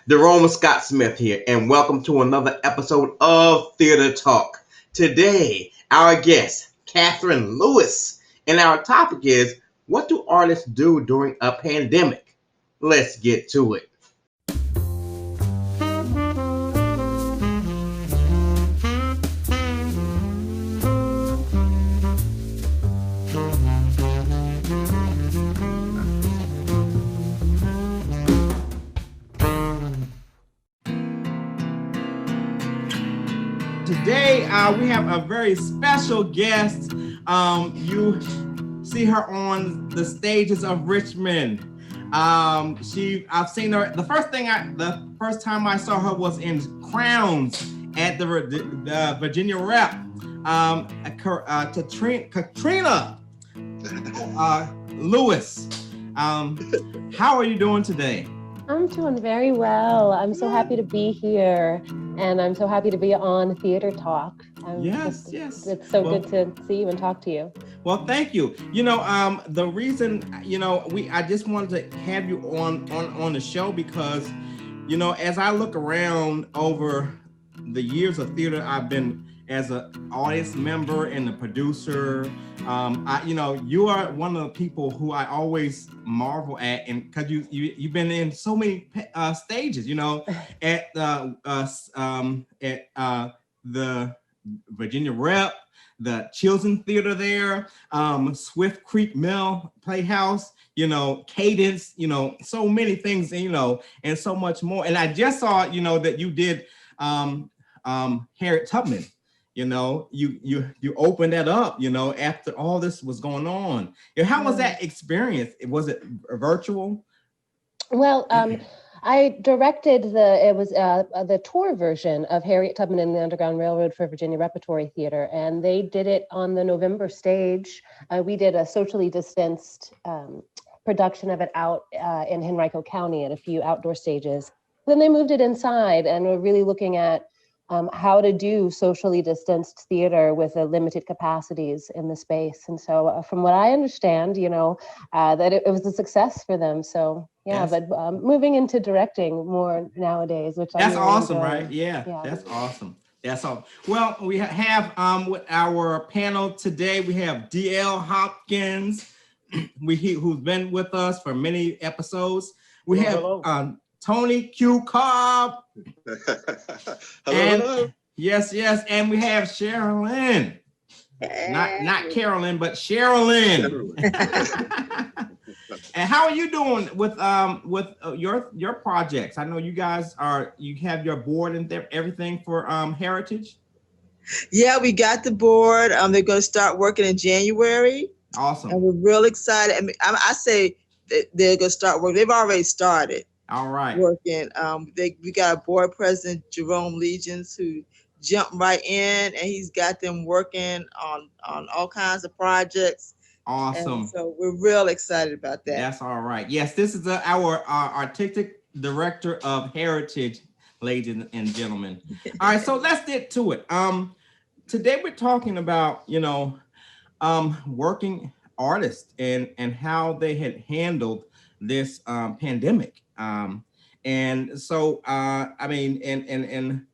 Jerome Scott Smith here, and welcome to another episode of Theater Talk. Today, our guest, Catherine Lewis, and our topic is, what do artists do during a pandemic? Let's get to it. Today, we have a very special guest. You see her on the stages of Richmond. I've seen her. The first time I saw her was in Crowns at the Virginia Rep. Katrina Lewis. How are you doing today? I'm doing very well. I'm so happy to be here, and I'm so happy to be on Theater Talk. Yes. It's so good to see you and talk to you. Well, thank you. The reason, I just wanted to have you on the show because, as I look around over the years of theater I've been as an audience member and a producer, you are one of the people who I always marvel at, and because you've been in so many stages, at the Virginia Rep, the Children's Theater there, Swift Creek Mill Playhouse, Cadence, so many things, and so much more. And I just saw, that you did Harriet Tubman. You opened that up, after all this was going on. How was that experience? Was it virtual? Well, I directed the tour version of Harriet Tubman and the Underground Railroad for Virginia Repertory Theater, and they did it on the November stage. We did a socially distanced production of it out in Henrico County at a few outdoor stages. Then they moved it inside, and we're really looking at how to do socially distanced theater with limited capacities in the space. And so from what I understand, that it was a success for them. So yeah, yes. But moving into directing more nowadays, which that's really awesome, enjoy. Right? Yeah, that's awesome. That's all. Well, we have with our panel today, we have D.L. Hopkins, who's been with us for many episodes. We have Toney Q. Cobb. Hello. Yes, and we have Sharalyn. Not Carolyn, but Sharalyn. And how are you doing with your projects? I know you guys you have your board and everything for Heritage. Yeah, we got the board. They're going to start working in January. Awesome. And we're real excited. I say they're going to start working. They've already started. All right. Working. We got a board president, Jerome Legions, who jumped right in, and he's got them working on all kinds of projects. Awesome. And so we're real excited about that. That's all right. Yes, this is our artistic director of Heritage, ladies and gentlemen. All right, so let's get to it. Today we're talking about working artists and how they had handled this pandemic. And so, and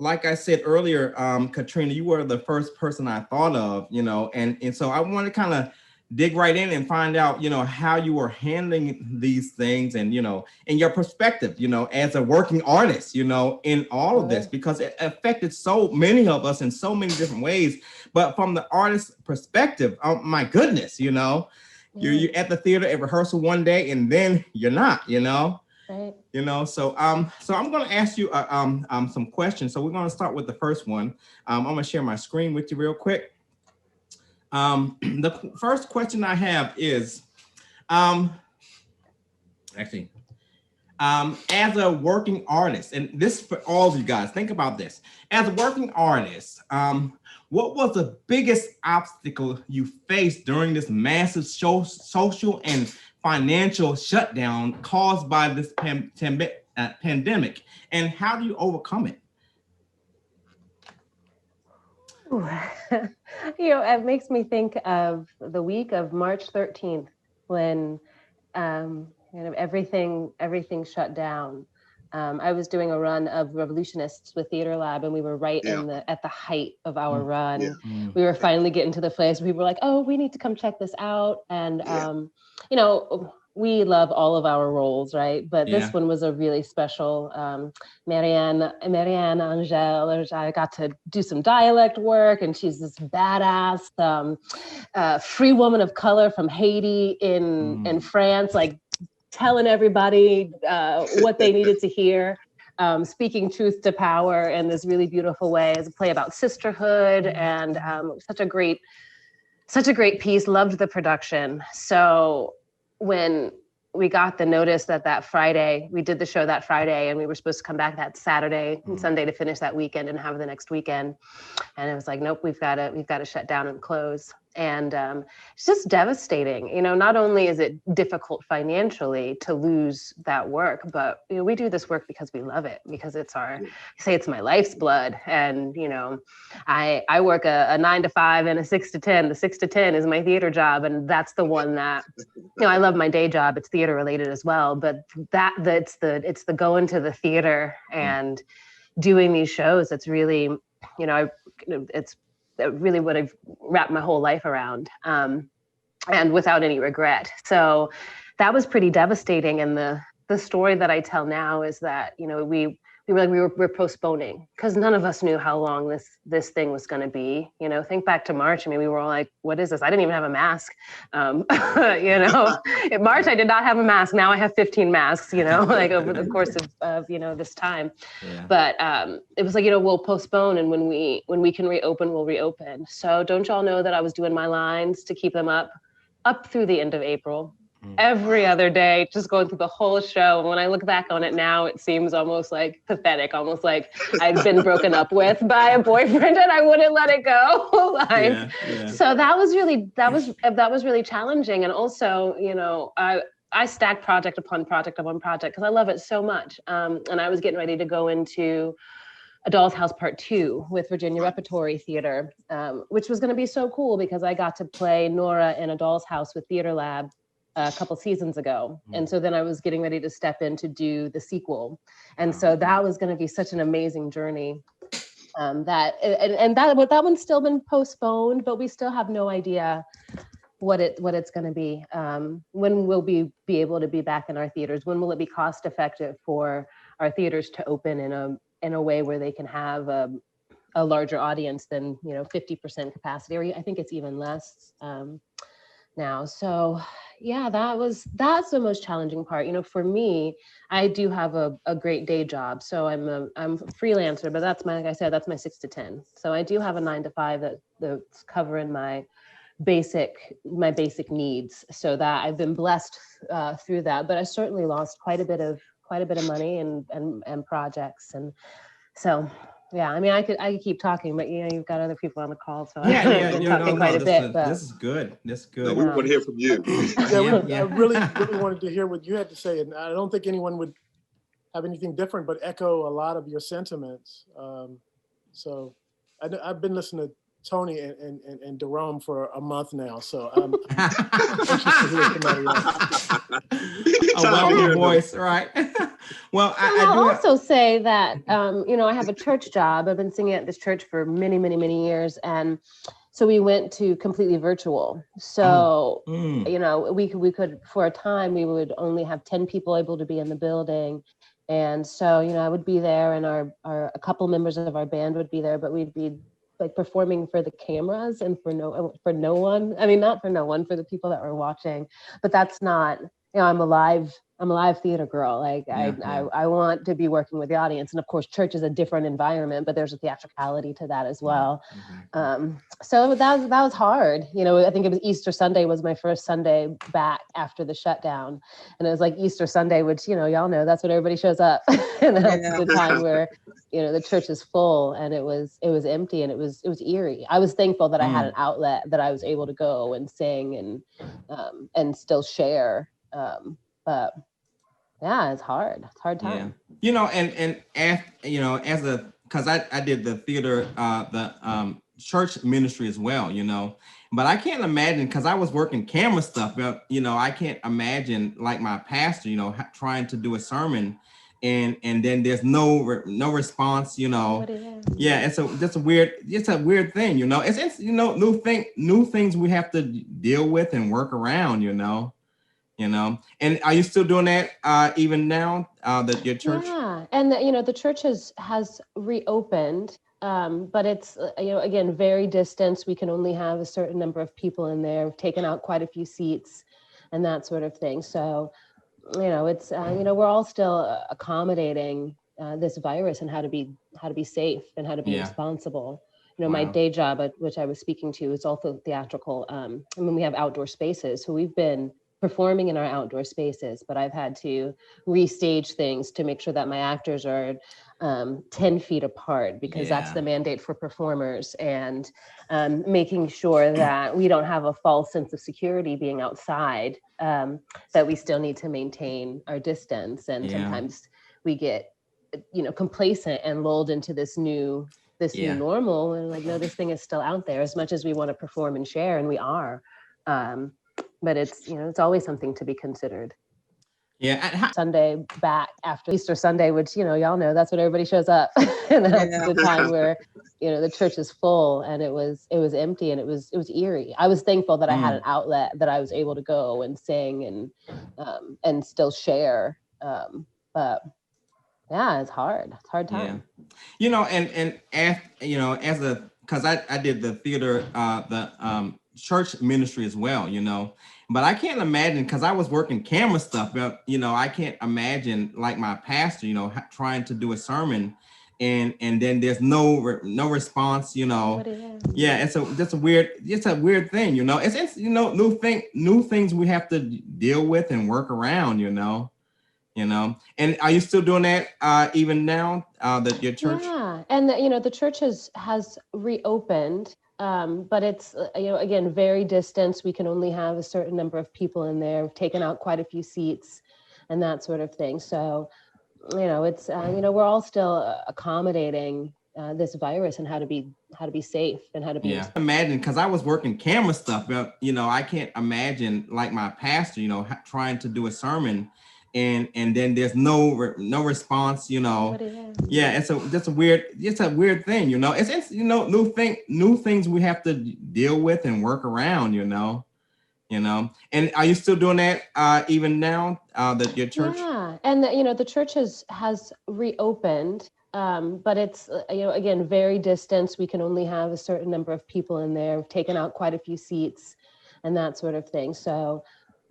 like I said earlier, Katrina, you were the first person I thought of, and so I want to kind of dig right in and find out, how you were handling these things and, and your perspective, as a working artist, in all of this, because it affected so many of us in so many different ways. But from the artist's perspective, oh my goodness, you're at the theater at rehearsal one day and then you're not, Right. So I'm going to ask you some questions. So we're going to start with the first one. I'm going to share my screen with you real quick. The first question I have is, as a working artist, and this is for all of you guys, think about this. As a working artist, what was the biggest obstacle you faced during this massive social and financial shutdown caused by this pandemic, and how do you overcome it? It makes me think of the week of March 13th when everything shut down. I was doing a run of Revolutionists with Theater Lab, and we were right at the height of our run. We were finally getting to the place where people were like, "Oh, we need to come check this out." And you know, we love all of our roles, right? But this one was a really special. Marianne Angel. I got to do some dialect work, and she's this badass free woman of color from Haiti in France, like telling everybody what they needed to hear, speaking truth to power in this really beautiful way. It's a play about sisterhood, and such a great piece. Loved the production. So when we got the notice that Friday, we did the show that Friday, and we were supposed to come back that Saturday and Sunday to finish that weekend and have the next weekend. And it was like, nope, we've got to shut down and close. And it's just devastating. You know, not only is it difficult financially to lose that work, but you know, we do this work because we love it, because it's it's my life's blood. And, you know, I work a 9 to 5 and a 6 to 10. The 6 to 10 is my theater job. And that's the one that, you know, I love my day job. It's theater related as well. But it's the going to the theater and doing these shows. That's really, you know, it's really what I've wrapped my whole life around, and without any regret. So that was pretty devastating. And the story that I tell now is that, you know, we're postponing because none of us knew how long this thing was going to be. You know, think back to March. I mean, we were all like, what is this? I didn't even have a mask. You know, in March, I did not have a mask. Now I have 15 masks, you know, like over the course of you know, this time. Yeah. But it was like, you know, we'll postpone. And when we can reopen, we'll reopen. So don't y'all know that I was doing my lines to keep them up through the end of April. Every other day, just going through the whole show. And when I look back on it now, it seems almost like pathetic, almost like I'd been broken up with by a boyfriend and I wouldn't let it go. So that was really challenging. And also, you know, I stacked project upon project upon project because I love it so much. And I was getting ready to go into A Doll's House Part 2 with Virginia Repertory Theater, which was going to be so cool because I got to play Nora in A Doll's House with Theater Lab a couple seasons ago. And so then I was getting ready to step in to do the sequel. And so that was going to be such an amazing journey. That one's still been postponed, but we still have no idea what it's going to be. When will we be able to be back in our theaters? When will it be cost effective for our theaters to open in a way where they can have a larger audience than, you know, 50% capacity, or I think it's even less now. So yeah, that's the most challenging part. You know, for me, I do have a great day job. So I'm a freelancer, but like I said, that's my 6 to 10. So I do have a 9 to 5 that's covering my basic needs. So that I've been blessed through that, but I certainly lost quite a bit of money and projects. And so, yeah, I mean, I could keep talking, but you know, you've got other people on the call, so I've been talking quite a bit. But this is good. This is good. No, we want to hear from you. I really wanted to hear what you had to say, and I don't think anyone would have anything different, but echo a lot of your sentiments. So I've been listening to Toney and Jerome for a month now, so I'm anxious to hear somebody else. A welcome voice, right? Well, I'll also say that, you know, I have a church job. I've been singing at this church for many, many, many years. And so we went to completely virtual. So, you know, we could, for a time, we would only have 10 people able to be in the building. And so, you know, I would be there and a couple members of our band would be there, but we'd be like performing for the cameras and for no one. I mean, not for no one, for the people that were watching, but that's not, you know, I'm a live theater girl. Like I want to be working with the audience. And of course, church is a different environment, but there's a theatricality to that as well. So that was hard. You know, I think it was Easter Sunday was my first Sunday back after the shutdown. And it was like Easter Sunday, which, you know, y'all know that's when everybody shows up. And that's the time where, you know, the church is full and it was empty and it was eerie. I was thankful that I had an outlet that I was able to go and sing and still share. But yeah, it's hard. It's a hard time. Yeah. You know, and you know, because I did the theater, the church ministry as well, you know, but I can't imagine, because I was working camera stuff, but, you know, I can't imagine like my pastor, you know, trying to do a sermon and then there's no response, you know. What is it? Yeah, it's a weird thing, you know. It's you know, new things we have to deal with and work around, you know. And are you still doing that even now, that your church? Yeah, and the church has reopened, but it's again very distanced. We can only have a certain number of people in there. We've taken out quite a few seats, and that sort of thing. So it's we're all still accommodating this virus and how to be safe and how to be Yeah. responsible. My Wow. day job, which I was speaking to, is also theatrical. I mean, we have outdoor spaces, so we've been performing in our outdoor spaces, but I've had to restage things to make sure that my actors are 10 feet apart, because that's Yeah. the mandate for performers, and making sure that we don't have a false sense of security being outside, that we still need to maintain our distance. And Yeah. sometimes we get complacent and lulled into this new Yeah. normal, and like, no, this thing is still out there, as much as we want to perform and share, and we are. But it's always something to be considered. Yeah. And Sunday back after Easter Sunday, which y'all know, that's when everybody shows up, and that's Yeah. the time where the church is full, and it was empty, and it was eerie. I was thankful that I had an outlet that I was able to go and sing and still share. But yeah, it's hard. It's a hard time. And as a, because I did the theater, the church ministry as well, but I can't imagine, because I was working camera stuff, but I can't imagine like my pastor, trying to do a sermon and then there's no response, What is it? Yeah, it's a weird thing, it's new things we have to deal with and work around, And are you still doing that even now, that your church? Yeah, and the church has reopened, but it's again very distanced. We can only have a certain number of people in there. We've taken out quite a few seats, and that sort of thing. So it's we're all still accommodating this virus and how to be safe and how to be. Yeah, imagine, because I was working camera stuff, but I can't imagine like my pastor, trying to do a sermon and then there's no response, What is it? Yeah, it's a weird thing, it's new things we have to deal with and work around, And are you still doing that even now, that your church? Yeah, and the church has reopened, but it's again very distanced. We can only have a certain number of people in there. We've taken out quite a few seats, and that sort of thing. So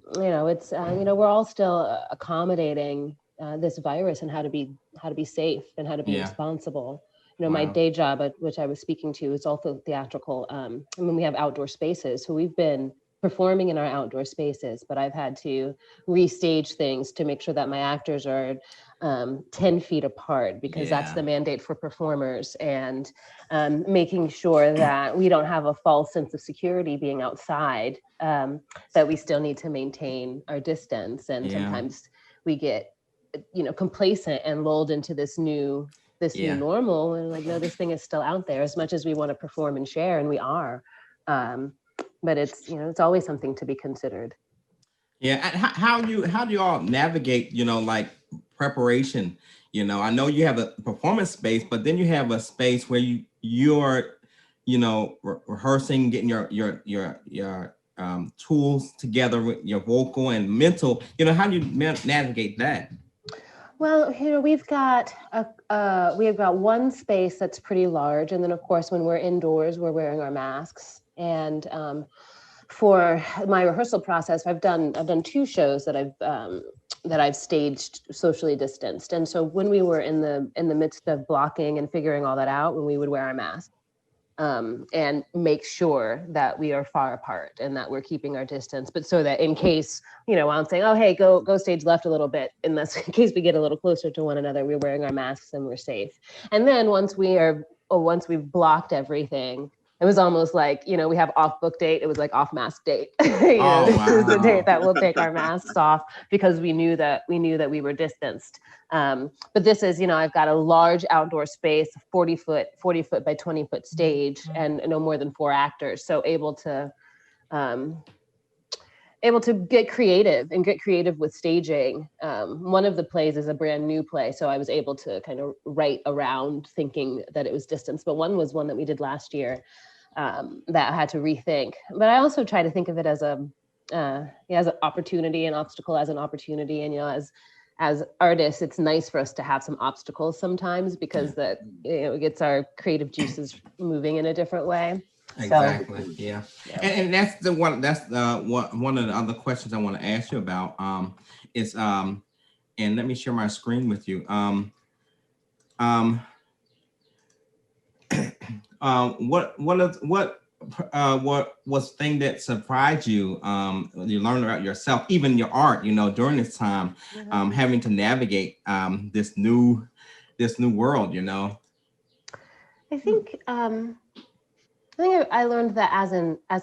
it's we're all still accommodating this virus and how to be safe and how to be responsible. My Wow. day job, which I was speaking to, is also theatrical. I mean, we have outdoor spaces, so we've been performing in our outdoor spaces, but I've had to restage things to make sure that my actors are 10 feet apart, because that's Yeah. the mandate for performers, and making sure that we don't have a false sense of security being outside, that we still need to maintain our distance. And sometimes we get complacent and lulled into this new normal, and like, no, this thing is still out there, as much as we want to perform and share, and we are. But it's always something to be considered. Yeah, and how do you all navigate, like preparation? I know you have a performance space, but then you have a space where you're rehearsing, getting your tools together with your vocal and mental. How do you navigate that? Well, we've got one space that's pretty large, and then of course when we're indoors, we're wearing our masks. And for my rehearsal process, I've done 2 shows that I've staged socially distanced. And so when we were in the midst of blocking and figuring all that out, when we would wear our masks, and make sure that we are far apart and that we're keeping our distance, but so that in case, I'm saying, oh, hey, go stage left a little bit, in case we get a little closer to one another, we're wearing our masks and we're safe. And then once we've blocked everything, it was almost like, we have off book date. It was like off mask date. Wow. This is the date that we'll take our masks off, because we knew that we were distanced. But this is, I've got a large outdoor space, 40 foot by 20 foot stage, and no more than 4 actors. So able able to get creative with staging. One of the plays is a brand new play, so I was able to kind of write around thinking that it was distance, but one was one that we did last year that I had to rethink. But I also try to think of it as as an opportunity, an obstacle as an opportunity. And, as artists, it's nice for us to have some obstacles sometimes, because that, it gets our creative juices moving in a different way. Exactly. So, yeah. And that's the one. That's one of the other questions I want to ask you about. Is and let me share my screen with you. What was thing that surprised you? You learned about yourself, even your art. During this time, having to navigate this new world. I think I learned that as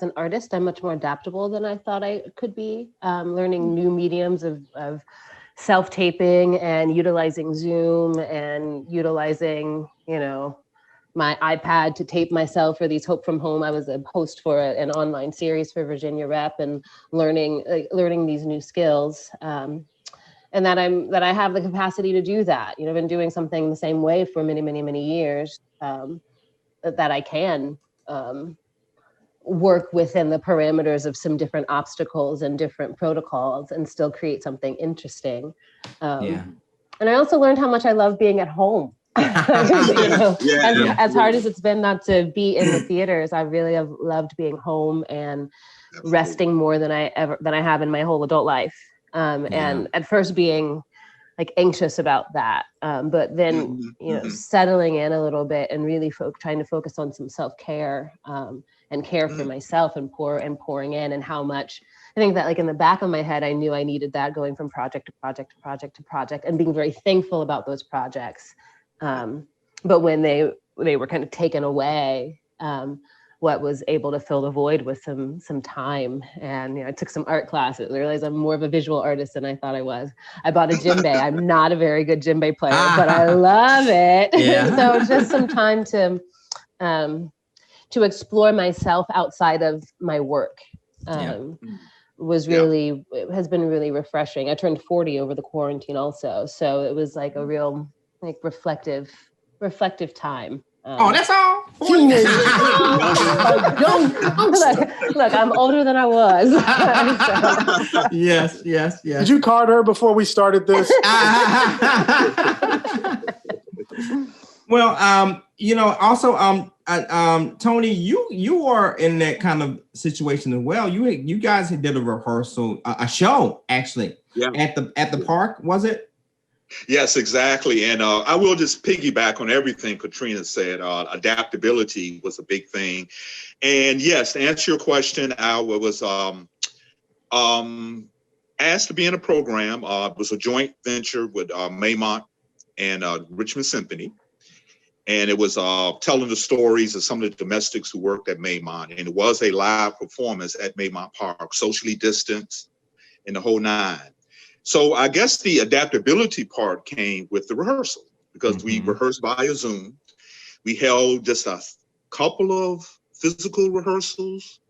an artist, I'm much more adaptable than I thought I could be. Learning new mediums of self-taping and utilizing Zoom and utilizing, my iPad to tape myself for these Hope from Home. I was a host for an online series for Virginia Rep, and learning these new skills. And that I have the capacity to do that. I've been doing something the same way for many, many, many years. That I can work within the parameters of some different obstacles and different protocols and still create something interesting. And I also learned how much I love being at home. As hard as it's been not to be in the theaters, I really have loved being home and resting more than I have in my whole adult life. And at first being like anxious about that, but then settling in a little bit and really trying to focus on some self-care and care for myself and pouring in, and how much I think that, like, in the back of my head, I knew I needed that, going from project to project to project to project, and being very thankful about those projects. But when they were kind of taken away, what was able to fill the void with some time. And I took some art classes. I realized I'm more of a visual artist than I thought I was. I bought a djembe. I'm not a very good djembe player, but I love it. So just some time to explore myself outside of my work has been really refreshing. I turned 40 over the quarantine also, so it was like a real reflective time. That's all. Look, I'm older than I was. Yes. Did you card her before we started this? Well, also, Toney, you are in that kind of situation as well. You guys did a rehearsal, a show actually, at the park, was it? Yes, exactly. And I will just piggyback on everything Katrina said. Adaptability was a big thing. And yes, to answer your question, I was asked to be in a program. It was a joint venture with Maymont and Richmond Symphony. And it was telling the stories of some of the domestics who worked at Maymont. And it was a live performance at Maymont Park, socially distanced, and the whole nine. So I guess the adaptability part came with the rehearsal, because we rehearsed via Zoom. We held just a couple of physical rehearsals,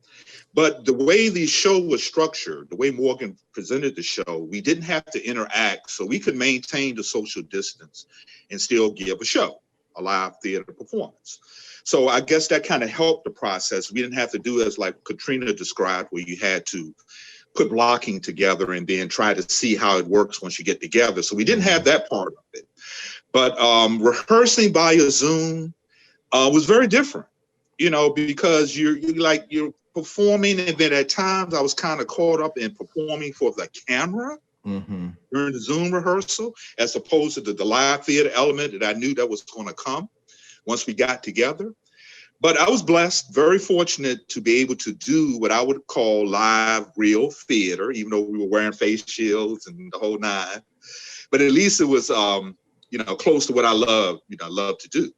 but the way the show was structured, the way Morgan presented the show, we didn't have to interact, so we could maintain the social distance and still give a show, a live theater performance. So I guess that kind of helped the process. We didn't have to do it as like Katrina described, where you had to put blocking together and then try to see how it works once you get together. So we didn't have that part of it. But rehearsing via Zoom was very different, because you're performing, and then at times I was kind of caught up in performing for the camera during the Zoom rehearsal, as opposed to the live theater element that I knew that was going to come once we got together. But I was blessed, very fortunate to be able to do what I would call live, real theater, even though we were wearing face shields and the whole nine. But at least it was, close to what I love to do.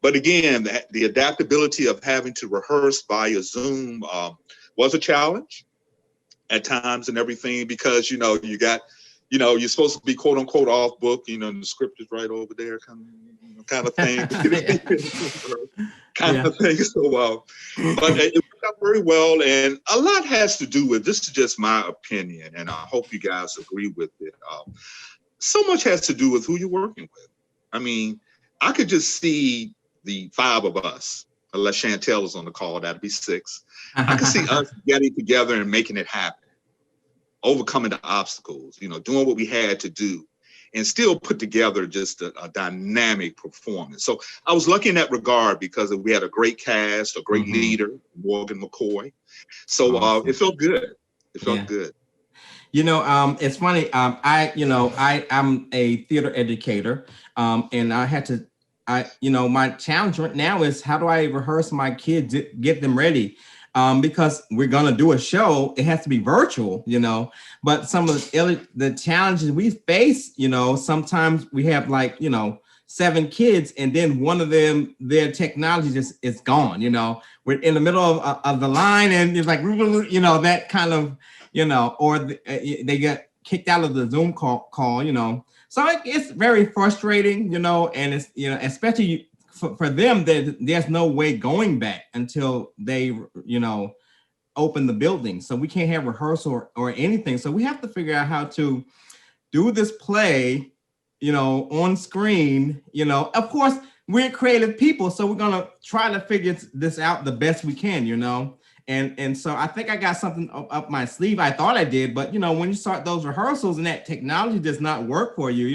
But again, the adaptability of having to rehearse via Zoom was a challenge at times and everything, because, you got you're supposed to be quote unquote off book, and the script is right over there, kind of thing. kind of thing. So, but it worked out very well, and a lot has to do with, this is just my opinion, and I hope you guys agree with it. So much has to do with who you're working with. I mean, I could just see the 5 of us, unless Shantell is on the call, that'd be 6. I could see us getting together and making it happen, overcoming the obstacles, doing what we had to do, and still put together just a dynamic performance. So I was lucky in that regard because we had a great cast, a great leader, Morgan McCoy. So awesome. It felt good. It felt good. It's funny. I'm a theater educator, and I had to, my challenge right now is how do I rehearse my kids, get them ready? Because we're gonna do a show, it has to be virtual, but some of the challenges we face, sometimes we have 7 kids, and then one of them, their technology just is gone. We're in the middle of the line, and it's like, that kind of, or they get kicked out of the Zoom call. So it's very frustrating, and it's, especially for them, there's no way going back until they, open the building. So we can't have rehearsal or anything. So we have to figure out how to do this play, on screen. Of course, we're creative people, so we're gonna try to figure this out the best we can, And so I think I got something up my sleeve. I thought I did, but when you start those rehearsals and that technology does not work for you,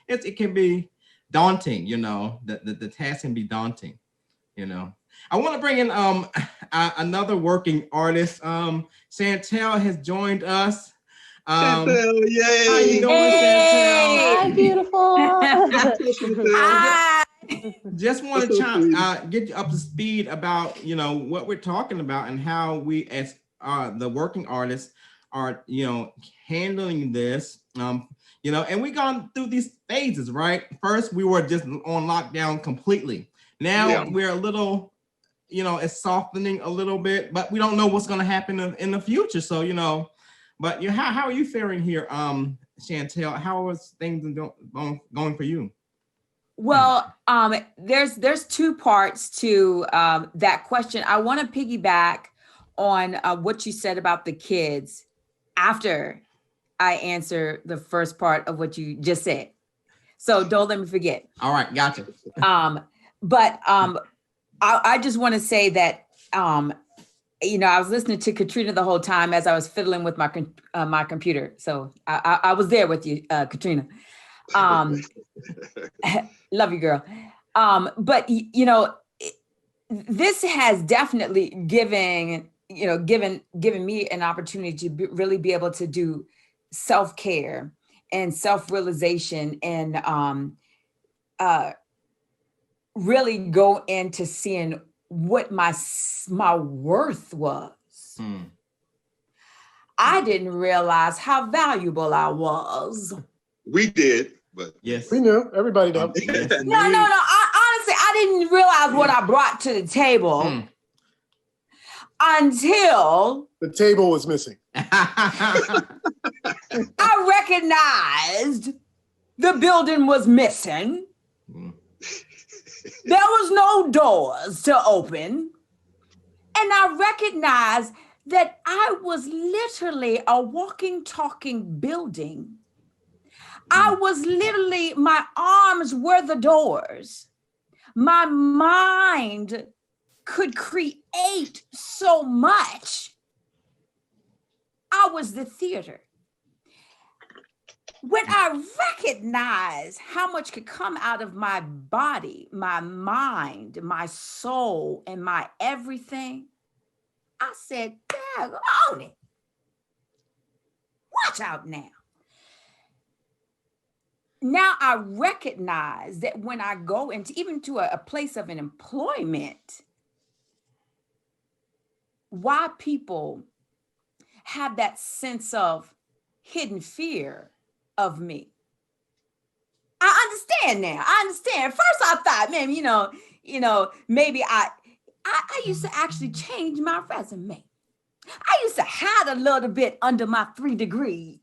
it can be daunting. The task can be daunting. I want to bring in another working artist. Shantell has joined us. Shantell, yay! How you doing, Shantell? Hi, beautiful. Hi. Just want to get you up to speed about what we're talking about and how we as the working artists are handling this. And we've gone through these phases, right? First, we were just on lockdown completely. Now we're a little, it's softening a little bit, but we don't know what's going to happen in the future. So, but how are you faring here, Shantell? How is things going for you? Well, there's 2 parts to that question. I want to piggyback on what you said about the kids after I answer the first part of what you just said. So don't let me forget. All right, gotcha. But I just want to say that I was listening to Katrina the whole time as I was fiddling with my computer. So I was there with you, Katrina. Love you, girl. But this has definitely given me an opportunity to really be able to do self-care and self-realization and really go into seeing what my worth was. I didn't realize how valuable I was. We did, but yes, we knew. Everybody did. No. Honestly, I didn't realize what I brought to the table until the table was missing. I recognized the building was missing. There was no doors to open. And I recognized that I was literally a walking, talking building. I was literally, my arms were the doors. My mind could create so much. I was the theater. When I recognized how much could come out of my body, my mind, my soul, and my everything, I said, daggone it. Watch out now. Now I recognize that when I go into even to a place of an employment, why people have that sense of hidden fear of me. I understand now. I understand. First I thought, man, maybe I used to actually change my resume. I used to hide a little bit under my 3 degrees.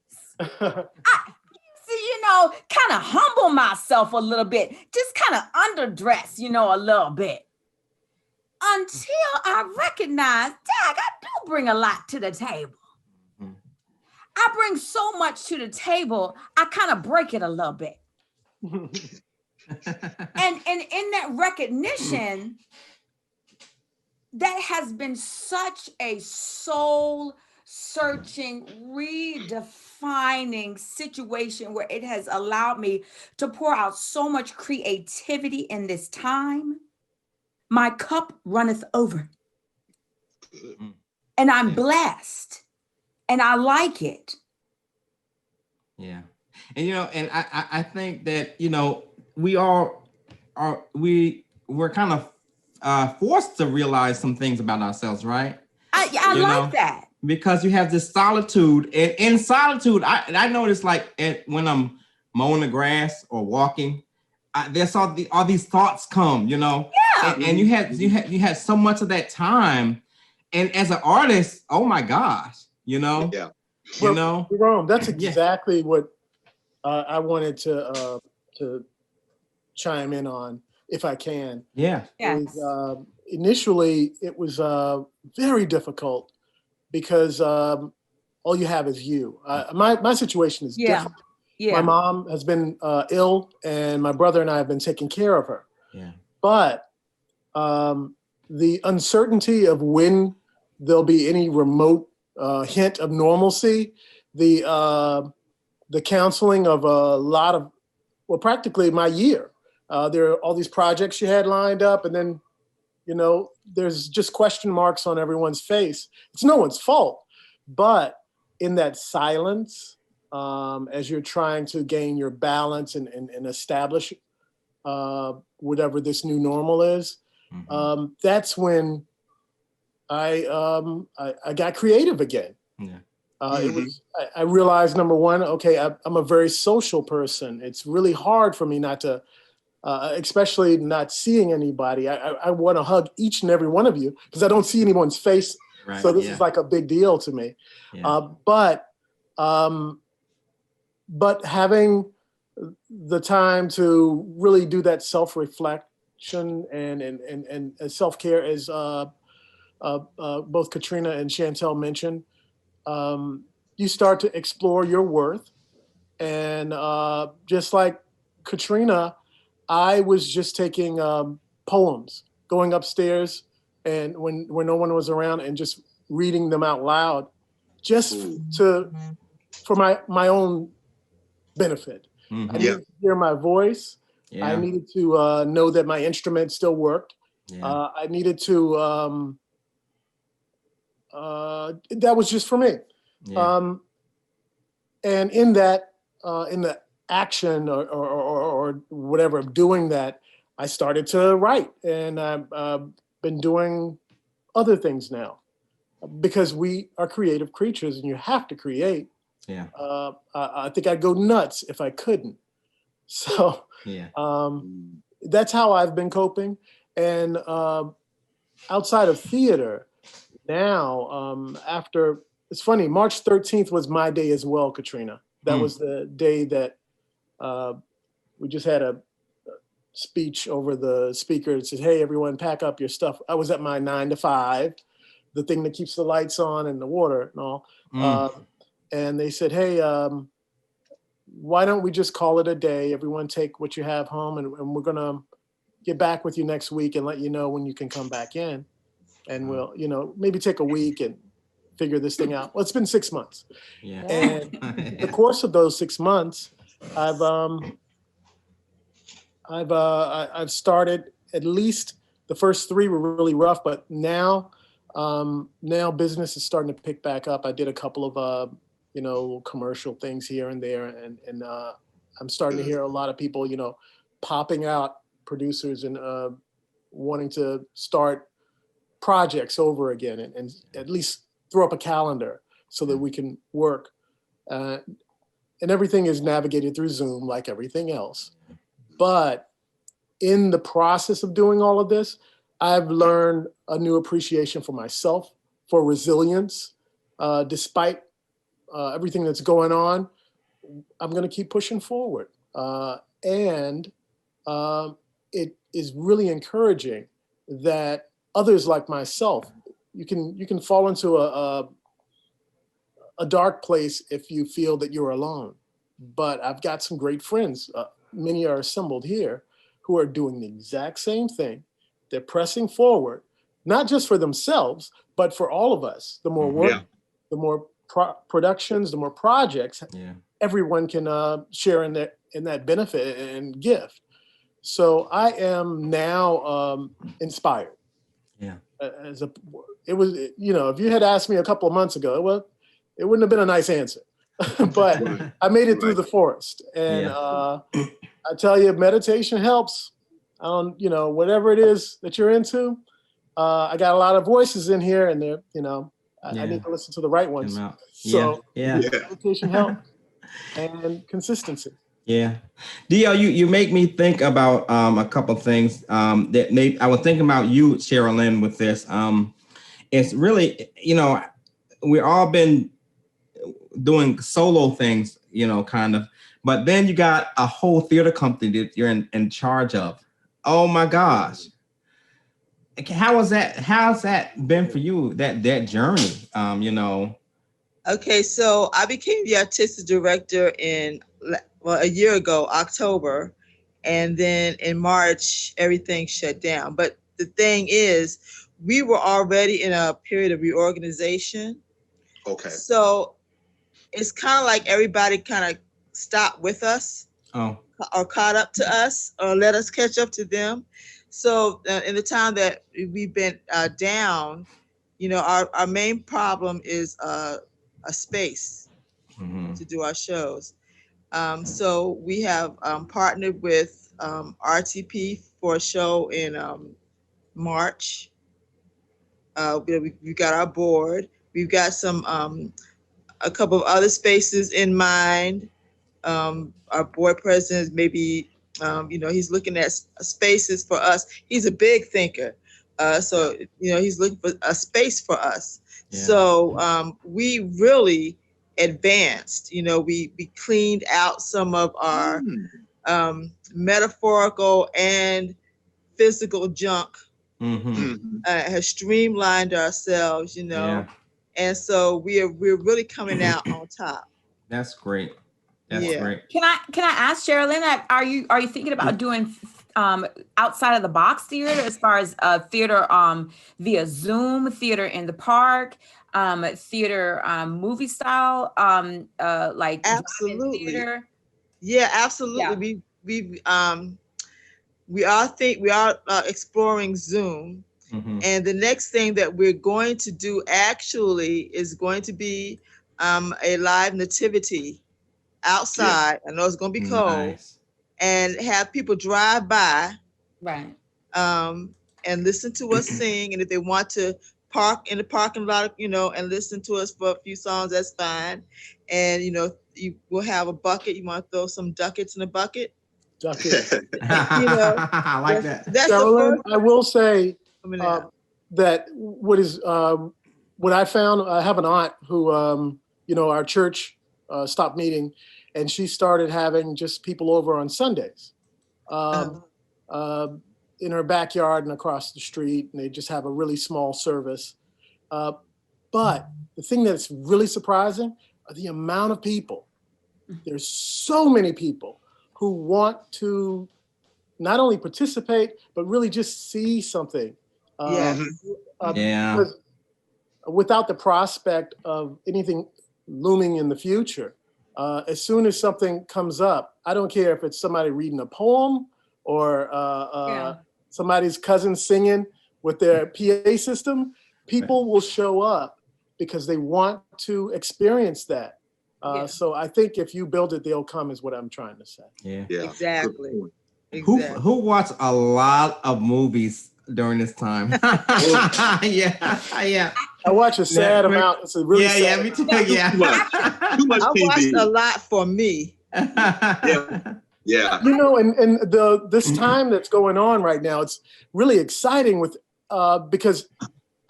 kind of humble myself a little bit, just kind of underdress, a little bit. Until I recognize, Dag, I do bring a lot to the table. Mhm. I bring so much to the table, I kind of break it a little bit. And in that recognition, that has been such a soul searching, redefining situation where it has allowed me to pour out so much creativity in this time. My cup runneth over. And I'm blessed. And I like it. Yeah. And, and I think that, we all we're kind of forced to realize some things about ourselves, right? I like that. Because you have this solitude, and in solitude, I notice when I'm mowing the grass or walking, there's all these thoughts come, Yeah. and you had so much of that time, and as an artist, oh my gosh, Yeah. Jerome, that's exactly what I wanted to chime in on, if I can. Yeah. Yes. Initially, it was very difficult because all you have is you. My situation is different. Yeah. My mom has been ill, and my brother and I have been taking care of her. Yeah. But the uncertainty of when there'll be any remote hint of normalcy, the counseling of a lot of, practically my year. There are all these projects you had lined up, and then, there's just question marks on everyone's face. It's no one's fault. But in that silence, as you're trying to gain your balance and establish whatever this new normal is, that's when I got creative again. Yeah. It was. I realized, number one, okay, I'm a very social person. It's really hard for me not to, especially not seeing anybody. I want to hug each and every one of you because I don't see anyone's face. Right, so this is like a big deal to me. Yeah. But having the time to really do that self-reflection and self-care, as both Katrina and Shantell mentioned, you start to explore your worth. And just like Katrina, I was just taking poems, going upstairs and when no one was around and just reading them out loud, just for my own benefit. I needed to hear my voice. Yeah. I needed to know that my instrument still worked. Yeah. I needed to, that was just for me. Yeah. And in that, in the action or whatever of doing that, I started to write, and I've been doing other things now because we are creative creatures and you have to create. Yeah. I think I'd go nuts if I couldn't. So Yeah. that's how I've been coping. And outside of theater, now, after, it's funny, March 13th was my day as well, Katrina. That was the day that we just had a speech over the speaker and said, hey, everyone, pack up your stuff. I was at my 9 to 5, the thing that keeps the lights on and the water and all. And they said, hey, why don't we just call it a day? Everyone take what you have home, and we're going to get back with you next week and let you know when you can come back in. And we'll, maybe take a week and figure this thing out. Well, it's been 6 months. Yeah. And the course of those 6 months, I've started, at least the first 3 were really rough, but now business is starting to pick back up. I did a couple of, commercial things here and there. And I'm starting to hear a lot of people, popping out, producers, and wanting to start projects over again and at least throw up a calendar so that we can work. And everything is navigated through Zoom like everything else. But in the process of doing all of this, I've learned a new appreciation for myself, for resilience, despite everything that's going on. I'm going to keep pushing forward. And it is really encouraging that others like myself, you can fall into a dark place if you feel that you're alone. But I've got some great friends. Many are assembled here who are doing the exact same thing. They're pressing forward, not just for themselves, but for all of us. The more work, the more productions, the more projects, everyone can share in that benefit and gift. So I am now inspired. Yeah. It was, if you had asked me a couple of months ago, it wouldn't have been a nice answer. But I made it through the forest, and I tell you, meditation helps. Whatever it is that you're into, I got a lot of voices in here, and they're, I need to listen to the right ones. So meditation helps, and consistency. Yeah, DL, you make me think about a couple of things that I was thinking about you, Sharalyn, with this. It's really, we've all been doing solo things, kind of, but then you got a whole theater company that you're in charge of. Oh my gosh. How's that been for you, that journey? Okay, so I became the artistic director a year ago, October, and then in March, everything shut down. But the thing is, we were already in a period of reorganization. Okay. So it's kind of like everybody kind of stopped with us or caught up to us or let us catch up to them. So in the time that we've been down, our main problem is a space to do our shows. So we have partnered with RTP for a show in March. We've got our board. We've got a couple of other spaces in mind. Our board president maybe, he's looking at spaces for us. He's a big thinker. So he's looking for a space for us. Yeah. So we really advanced. We cleaned out some of our metaphorical and physical junk. Has streamlined ourselves, and so we're really coming out on top. That's great. That's great. Can I ask Sharalyn, are you thinking about doing outside of the box theater as far as theater via Zoom, theater in the park, theater movie style, like absolutely theater? Yeah, absolutely. Yeah. We are exploring Zoom, and the next thing that we're going to do actually is going to be a live nativity outside. I know it's going to be cold, and have people drive by, right, and listen to us sing. And if they want to park in the parking lot, and listen to us for a few songs, that's fine. And you will have a bucket. You want to throw some ducats in a bucket. I like that. That's Sharalyn, I will say that what I found, I have an aunt who, our church stopped meeting, and she started having just people over on Sundays in her backyard and across the street, and they just have a really small service. But the thing that's really surprising are the amount of people. There's so many people who want to not only participate, but really just see something. Because without the prospect of anything looming in the future, as soon as something comes up, I don't care if it's somebody reading a poem or somebody's cousin singing with their PA system, people will show up because they want to experience that. So I think if you build it, they'll come is what I'm trying to say. Yeah. Exactly. Who watched a lot of movies during this time? Yeah. I watch a sad amount. It's a really sad me too. amount. Yeah. Too much I TV. watched a lot for me. Yeah. And this time that's going on right now, it's really exciting with because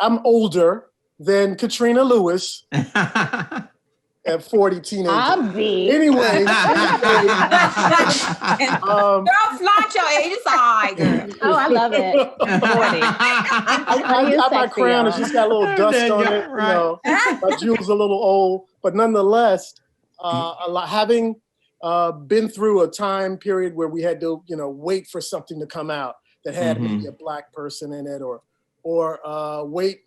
I'm older than Katrina Lewis. at 40 teenagers. Obvi. Anyway, don't flaunt your age. It's all right, girl. Oh, I love it. 40. My crown has just got a little dust on it. Right. You know, my jewel's a little old, but nonetheless, having been through a time period where we had to, wait for something to come out that had maybe a Black person in it, or wait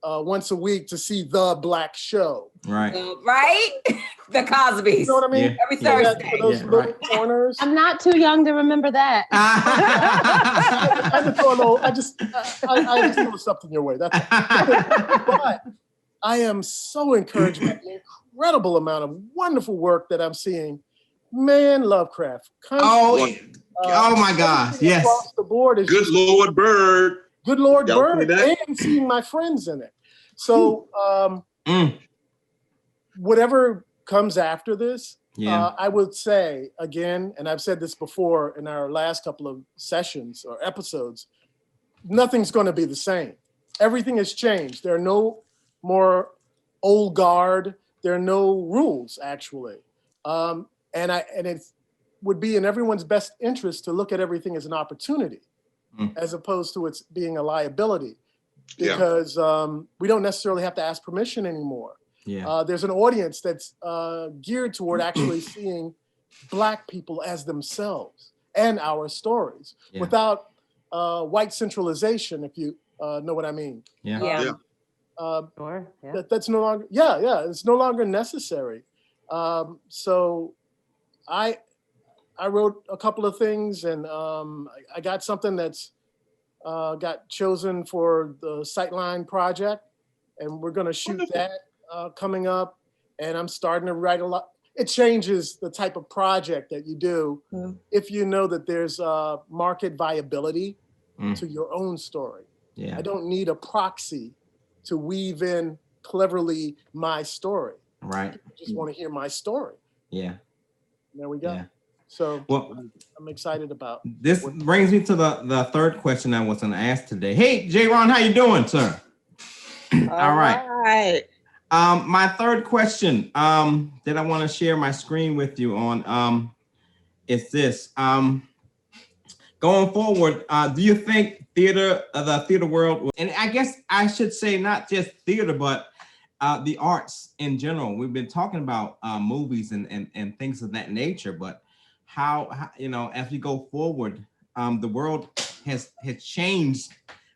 once a week to see the Black show. Right. Right? The Cosby's. You know what I mean? Yeah. Every Thursday. For those little corners. I'm not too young to remember that. I just throw a little, I just throw something your way. That's but I am so encouraged by the incredible amount of wonderful work that I'm seeing. Man, Lovecraft. Oh my gosh. Yes. Across the board is Good Lord Bird. Good Lord Y'all Bird, see that? and seeing my friends in it. So whatever comes after this, I would say again, and I've said this before in our last couple of sessions or episodes, nothing's going to be the same. Everything has changed. There are no more old guard. There are no rules, actually. And it would be in everyone's best interest to look at everything as an opportunity, as opposed to it being a liability, because we don't necessarily have to ask permission anymore. Yeah. There's an audience that's geared toward actually seeing Black people as themselves and our stories without white centralization, if you know what I mean. Sure. Yeah. That's no longer, it's no longer necessary. So I wrote a couple of things, and I got something that's got chosen for the Sightline project, and we're going to shoot that coming up. And I'm starting to write a lot. It changes the type of project that you do if you know that there's market viability to your own story. I don't need a proxy to weave in cleverly my story. Right. I just want to hear my story. Yeah. There we go. Yeah. So well, I'm excited about this. Brings me to the third question I was going to ask today. Hey, J. Ron, how you doing, sir? All right. My third question that I want to share my screen with you on is this. Going forward, do you think the theater world, and I guess I should say not just theater, but the arts in general. We've been talking about movies and things of that nature, but how as we go forward, the world has changed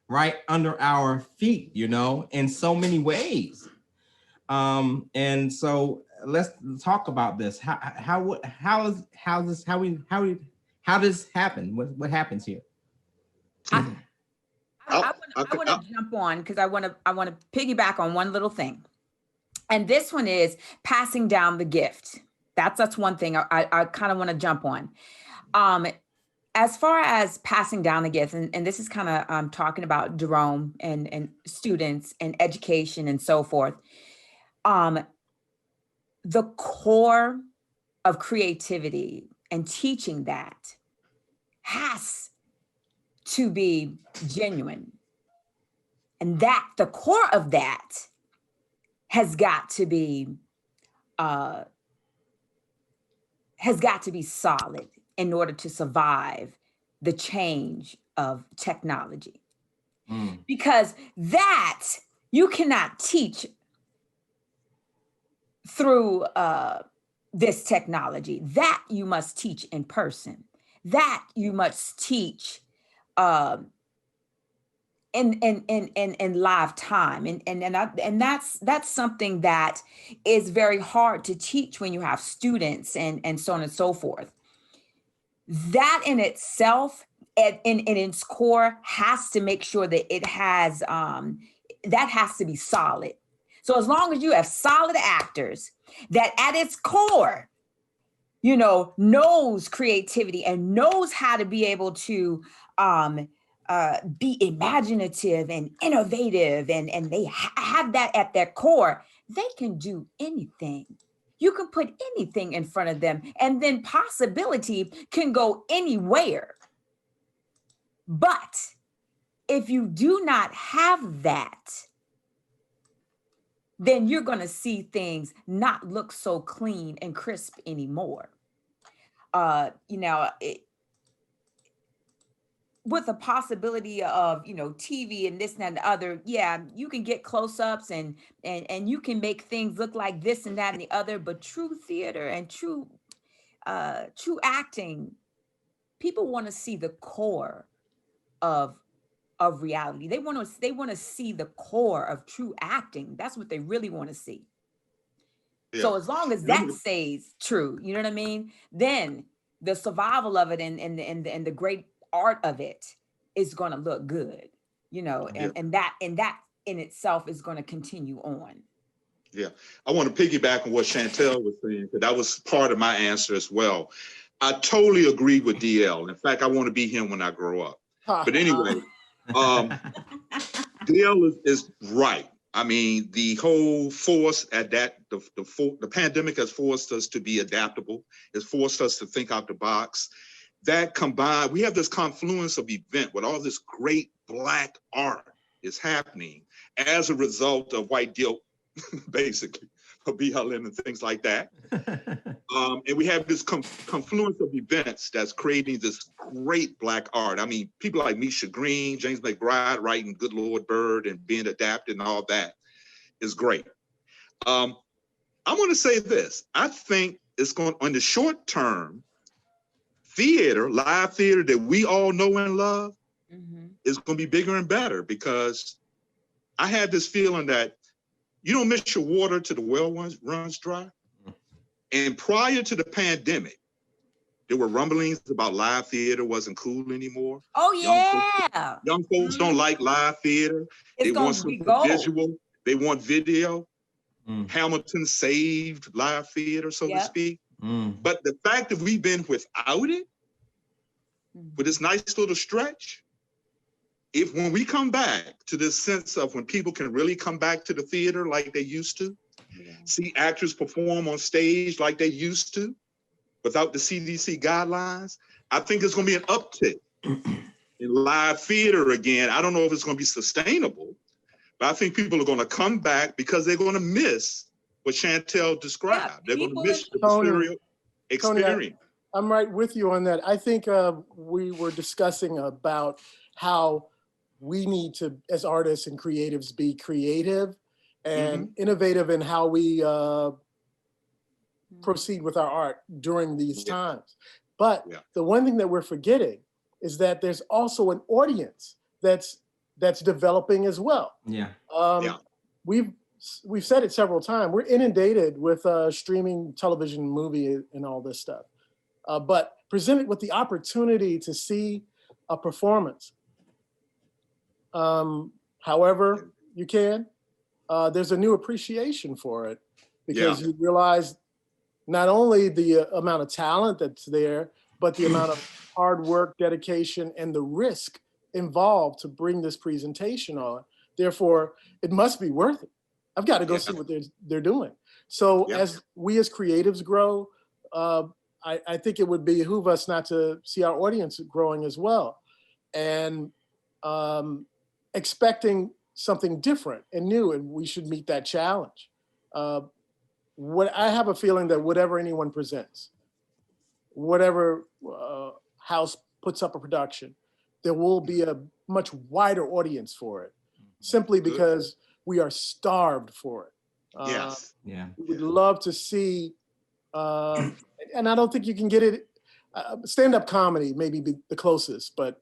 right under our feet, in so many ways. And so let's talk about this. How does this happen? What happens here? I want to jump on because I want to piggyback on one little thing. And this one is passing down the gift. That's one thing I kind of want to jump on. As far as passing down the gift, and this is kind of talking about Jerome and students and education and so forth. The core of creativity and teaching that has to be genuine. And that the core of that has got to be solid in order to survive the change of technology. Because that you cannot teach through this technology. That you must teach in person. That you must teach in live time, and that's something that is very hard to teach when you have students and so on and so forth. That in itself, in its core, has to make sure that it has that has to be solid. So as long as you have solid actors that at its core, knows creativity and knows how to be able to be imaginative and innovative, and they have that at their core, they can do anything. You can put anything in front of them, and then possibility can go anywhere. But if you do not have that, then you're going to see things not look so clean and crisp anymore. With the possibility of, TV and this and that and the other, yeah, you can get close-ups and you can make things look like this and that and the other, but true theater and true acting, people want to see the core of reality. They want to see the core of true acting. That's what they really want to see. Yeah. So as long as that stays true, you know what I mean? Then the survival of it and the great art of it is going to look good, and that in itself is going to continue on. Yeah, I want to piggyback on what Shantell was saying, because that was part of my answer as well. I totally agree with DL. In fact, I want to be him when I grow up. But anyway, DL is right. I mean, the whole force at that, the pandemic has forced us to be adaptable. It's forced us to think out the box. That combined, we have this confluence of event with all this great Black art is happening as a result of white guilt, basically, of BLM and things like that. And we have this confluence of events that's creating this great Black art. I mean, people like Misha Green, James McBride writing Good Lord Bird and being adapted and all that is great. I want to say this. I think it's going, on the short term, theater, live theater that we all know and love is going to be bigger and better, because I have this feeling that you don't miss your water till the well runs dry. And prior to the pandemic, there were rumblings about live theater wasn't cool anymore. Oh, yeah. Young folks don't like live theater. They want something visual. They want video. Hamilton saved live theater, so to speak. But the fact that we've been without it, with this nice little stretch, when we come back to this sense of when people can really come back to the theater like they used to, see actors perform on stage like they used to, without the CDC guidelines, I think there's going to be an uptick in live theater again. I don't know if it's going to be sustainable, but I think people are going to come back because they're going to miss what Shantell described. They're going to miss the material experience. Tony, I'm right with you on that. I think we were discussing about how we need to, as artists and creatives, be creative and innovative in how we proceed with our art during these times. But the one thing that we're forgetting is that there's also an audience that's developing as well. We've said it several times. We're inundated with streaming television, movie, and all this stuff. But presented with the opportunity to see a performance, however you can, there's a new appreciation for it, because you realize not only the amount of talent that's there, but the amount of hard work, dedication, and the risk involved to bring this presentation on. Therefore, it must be worth it. I've got to go see what they're doing. So as we as creatives grow, I think it would behoove us not to see our audience growing as well, and expecting something different and new, and we should meet that challenge. What I have a feeling that whatever anyone presents, whatever house puts up a production, there will be a much wider audience for it, simply because we are starved for it. We would love to see, and I don't think you can get it, stand-up comedy may be the closest, but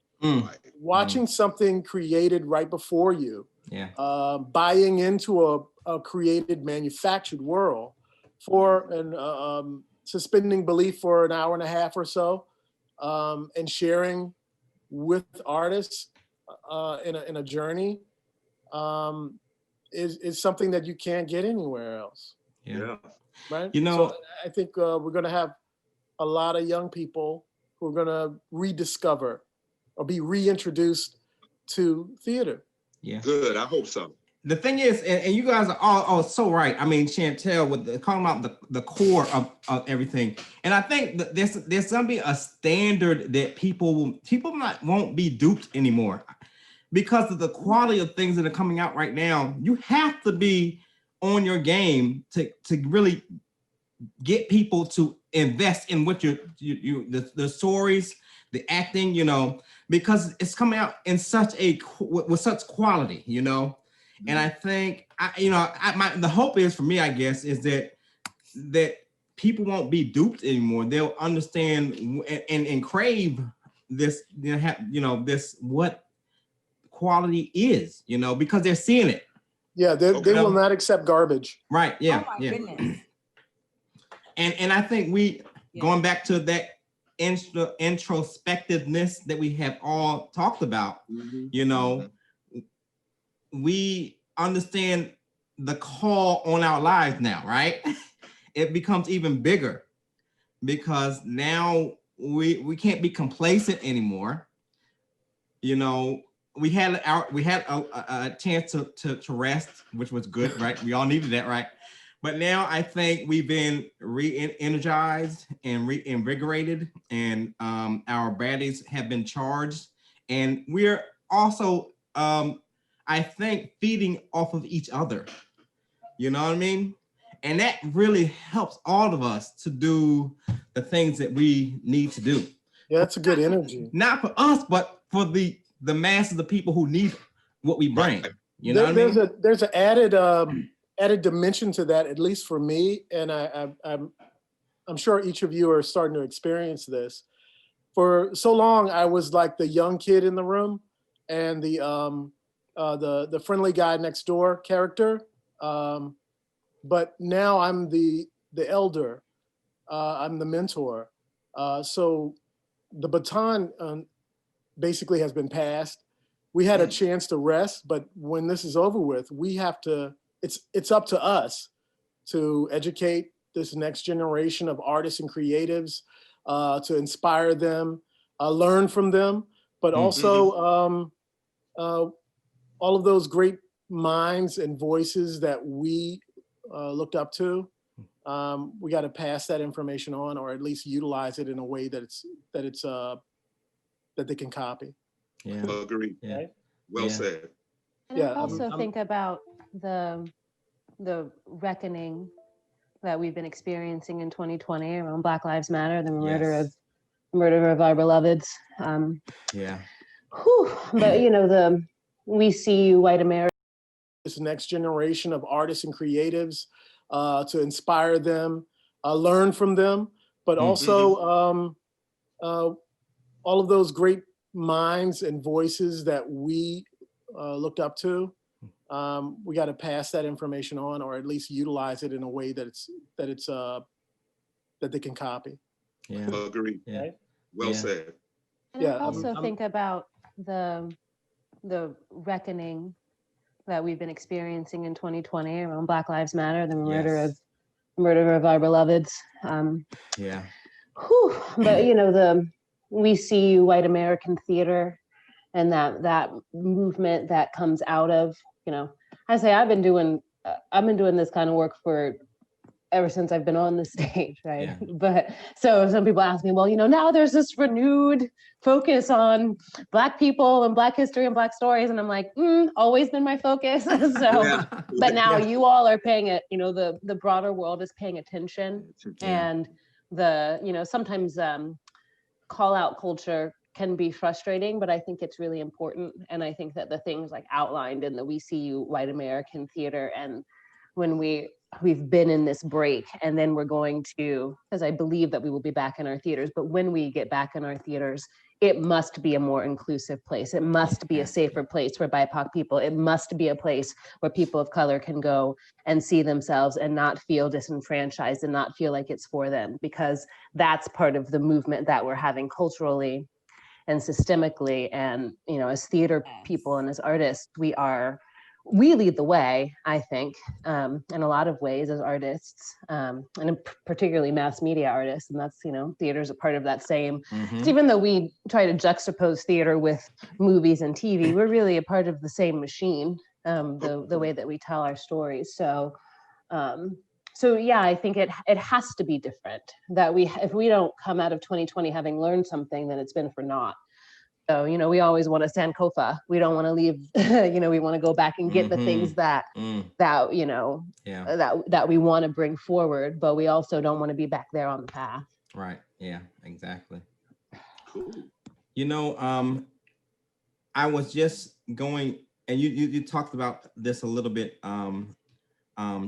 watching something created right before you, buying into a created, manufactured world for and suspending belief for an hour and a half or so, and sharing with artists in a journey is something that you can't get anywhere else. Right? So I think we're going to have a lot of young people who are going to rediscover or be reintroduced to theater. Good, I hope so. The thing is, and you guys are all so right. I mean, Shantell, with calling out the core of everything, and I think that there's gonna be a standard that people won't be duped anymore, because of the quality of things that are coming out right now. You have to be on your game to really get people to invest in what the stories, the acting, you know, because it's coming out in with such quality, you know. And I think the hope is for me, I guess, is that people won't be duped anymore. They'll understand and crave this, this what quality is, you know, because they're seeing it. Yeah, they will not accept garbage. Right. Yeah. Oh my goodness. And I think going back to that introspectiveness that we have all talked about, you know, we understand the call on our lives now, right? It becomes even bigger because now we can't be complacent anymore. You know, we had a chance to rest, which was good, right? We all needed that, right? But now I think we've been re-energized and reinvigorated, and our bodies have been charged, and we're also, I think, feeding off of each other. You know what I mean? And that really helps all of us to do the things that we need to do. Yeah, that's a good energy. Not for us, but for the masses of people who need what we bring. You know what I mean? There's an added dimension to that, at least for me, and I'm sure each of you are starting to experience this. For so long, I was like the young kid in the room, and the friendly guy next door character. But now I'm the elder. I'm the mentor. So the baton basically has been passed. We had a chance to rest, but when this is over with, we have to. It's up to us to educate this next generation of artists and creatives, to inspire them, learn from them, but also all of those great minds and voices that we looked up to. We got to pass that information on, or at least utilize it in a way that they can copy. Yeah, agreed. Yeah. Right? Well said. And I also think about the reckoning that we've been experiencing in 2020 around Black Lives Matter, the murder of our beloveds. But you know, we see white America. This next generation of artists and creatives, to inspire them, learn from them, but also all of those great minds and voices that we looked up to. We got to pass that information on, or at least utilize it in a way that they can copy. Yeah, agreed. Yeah. Right? Well said. And I also think about the reckoning that we've been experiencing in 2020 around Black Lives Matter, the murder of our beloveds. But you know, we see white American theater and that movement that comes out of, you know, I say I've been doing this kind of work ever since I've been on the stage, right? Yeah. But so some people ask me, well, you know, now there's this renewed focus on Black people and Black history and Black stories, and I'm like, always been my focus. But now you all are paying it. You know, the broader world is paying attention, and sometimes call out culture can be frustrating, but I think it's really important. And I think that the things like outlined in the We See You White American Theater, and when we've been in this break, and then we're going to, because I believe that we will be back in our theaters, but when we get back in our theaters, it must be a more inclusive place. It must be a safer place for BIPOC people. It must be a place where people of color can go and see themselves and not feel disenfranchised and not feel like it's for them, because that's part of the movement that we're having culturally and systemically. And, you know, as theater people and as artists, we lead the way, I think, in a lot of ways as artists, and particularly mass media artists. And that's, you know, theater's a part of that same, even though we try to juxtapose theater with movies and TV, we're really a part of the same machine, the way that we tell our stories. So yeah, I think it has to be different, that if we don't come out of 2020 having learned something, then it's been for naught. So, we always want to Sankofa. We don't want to leave, we want to go back and get the things that that we want to bring forward, but we also don't want to be back there on the path. Right. Yeah, exactly. I was just going, and you talked about this a little bit, DL.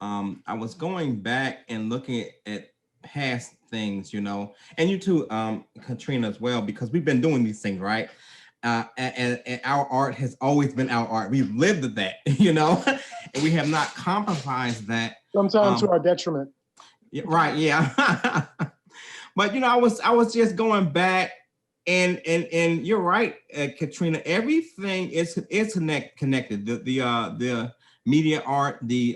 I was going back and looking at past things, and you too, Katrina, as well, because we've been doing these things, right? And our art has always been our art. We've lived at that, and we have not compromised that. Sometimes to our detriment. Right. Yeah. But I was just going back, and you're right, Katrina. Everything is connected. The media art, the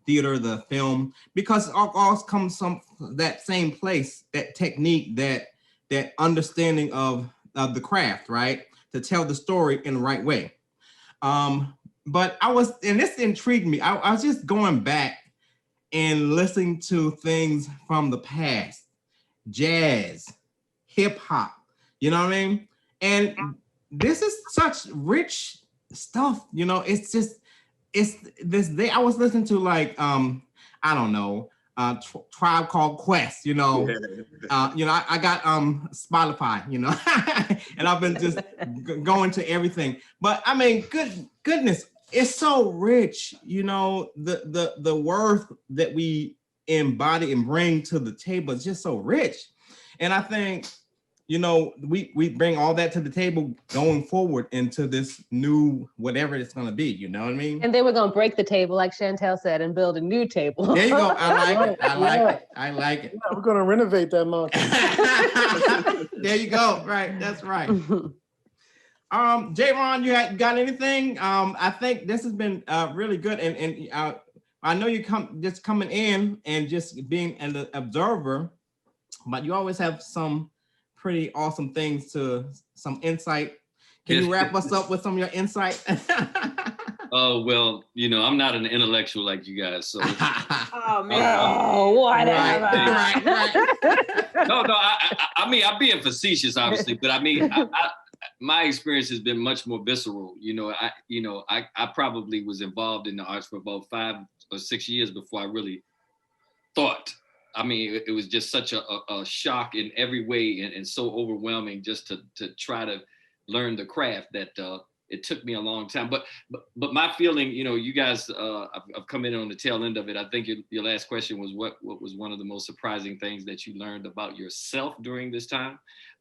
theater, the film, because it all comes from that same place, that technique, that understanding of the craft, right? To tell the story in the right way. But and this intrigued me. I was just going back and listening to things from the past, jazz, hip hop, you know what I mean? And this is such rich stuff, it's this day I was listening to I don't know, Tribe Called Quest, I got Spotify, and I've been just going to everything. But I mean, goodness, it's so rich, the worth that we embody and bring to the table is just so rich. And I think, we bring all that to the table going forward into this new whatever it's going to be, you know what I mean? And then we're going to break the table, like Shantell said, and build a new table. There you go. I like it. Yeah, we're going to renovate that monkey. There you go. Right. That's right. J-Ron, you got anything? I think this has been really good. And I know you just coming in and just being an observer, but you always have some pretty awesome things some insight. Can you wrap us up with some of your insight? Oh, well, I'm not an intellectual like you guys, so. Oh, man. Whatever. Right. No, I mean, I'm being facetious, obviously, but I mean, my experience has been much more visceral. I probably was involved in the arts for about 5 or 6 years before I really thought. I mean, it was just such a shock in every way and so overwhelming just to try to learn the craft that it took me a long time. But my feeling, you guys, I've come in on the tail end of it. I think your last question was what was one of the most surprising things that you learned about yourself during this time?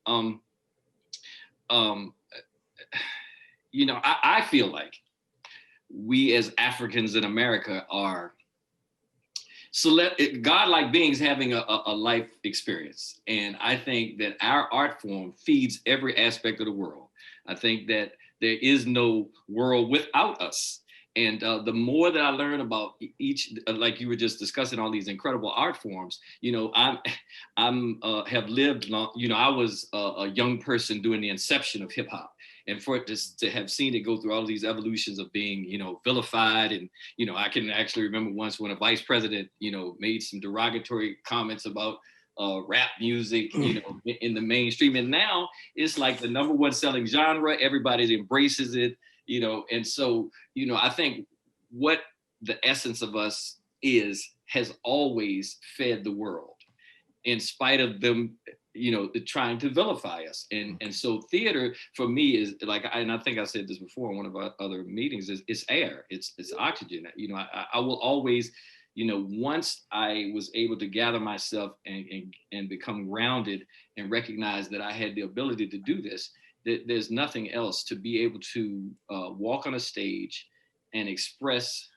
I feel like we as Africans in America are godlike beings having a life experience. And I think that our art form feeds every aspect of the world. I think that there is no world without us. And the more that I learn about each, like you were just discussing, all these incredible art forms, I'm have lived long. I was a young person during the inception of hip hop, and for it to have seen it go through all these evolutions of being, vilified, and I can actually remember once when a vice president, made some derogatory comments about rap music, in the mainstream, and now it's like the #1 selling genre. Everybody embraces it. And so, I think what the essence of us has always fed the world, in spite of them, trying to vilify us. And so theater for me is like, and I think I said this before in one of our other meetings, it's air, it's oxygen. I will always, once I was able to gather myself and become grounded and recognize that I had the ability to do this, there's nothing else to be able to walk on a stage and express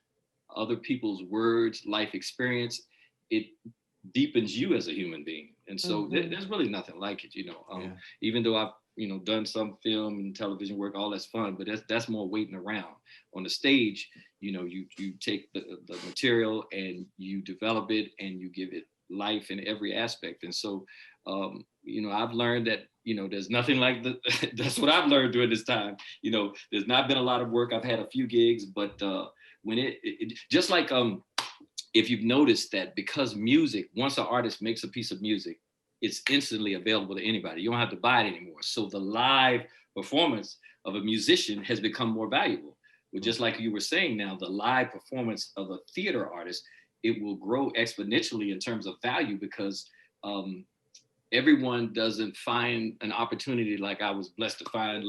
other people's words, life experience. It deepens you as a human being. And so there's really nothing like it, even though I've, done some film and television work, all that's fun, but that's more waiting around. On the stage, you take the material and you develop it and you give it life in every aspect. And so, I've learned that, there's nothing like that's what I've learned during this time. There's not been a lot of work. I've had a few gigs, but when it just like, if you've noticed that because music, once an artist makes a piece of music, it's instantly available to anybody. You don't have to buy it anymore. So the live performance of a musician has become more valuable. But just like you were saying now, the live performance of a theater artist, it will grow exponentially in terms of value because everyone doesn't find an opportunity like I was blessed to find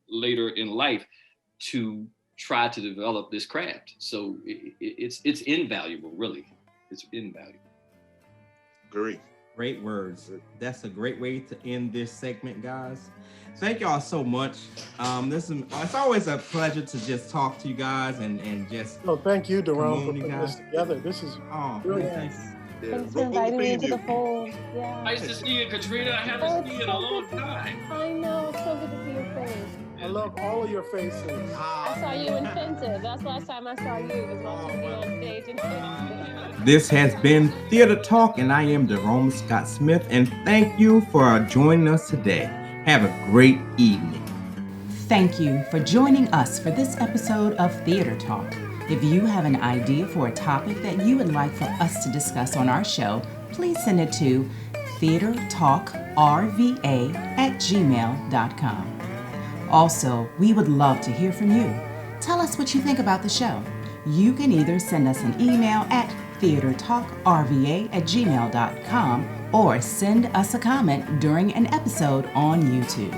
later in life to try to develop this craft. So it's invaluable, really. It's invaluable. Agree. Great words. That's a great way to end this segment, guys. Thank y'all so much. It's always a pleasure to just talk to you guys and just. No, thank you, Jerome, for putting this together. This is really nice. Thanks for inviting me into the fold. Yeah. Nice to see you, Katrina. I haven't seen you in a long time. I know. It's so good to see your face. I love all of your faces. I saw you in Fenton. That's the last time I saw you. It was watching me on stage in Fenton. This has been Theater Talk, and I am Jerome Scott Smith, and thank you for joining us today. Have a great evening. Thank you for joining us for this episode of Theater Talk. If you have an idea for a topic that you would like for us to discuss on our show, please send it to theatertalkrva@gmail.com. Also, we would love to hear from you. Tell us what you think about the show. You can either send us an email at theatertalkrva@gmail.com or send us a comment during an episode on YouTube.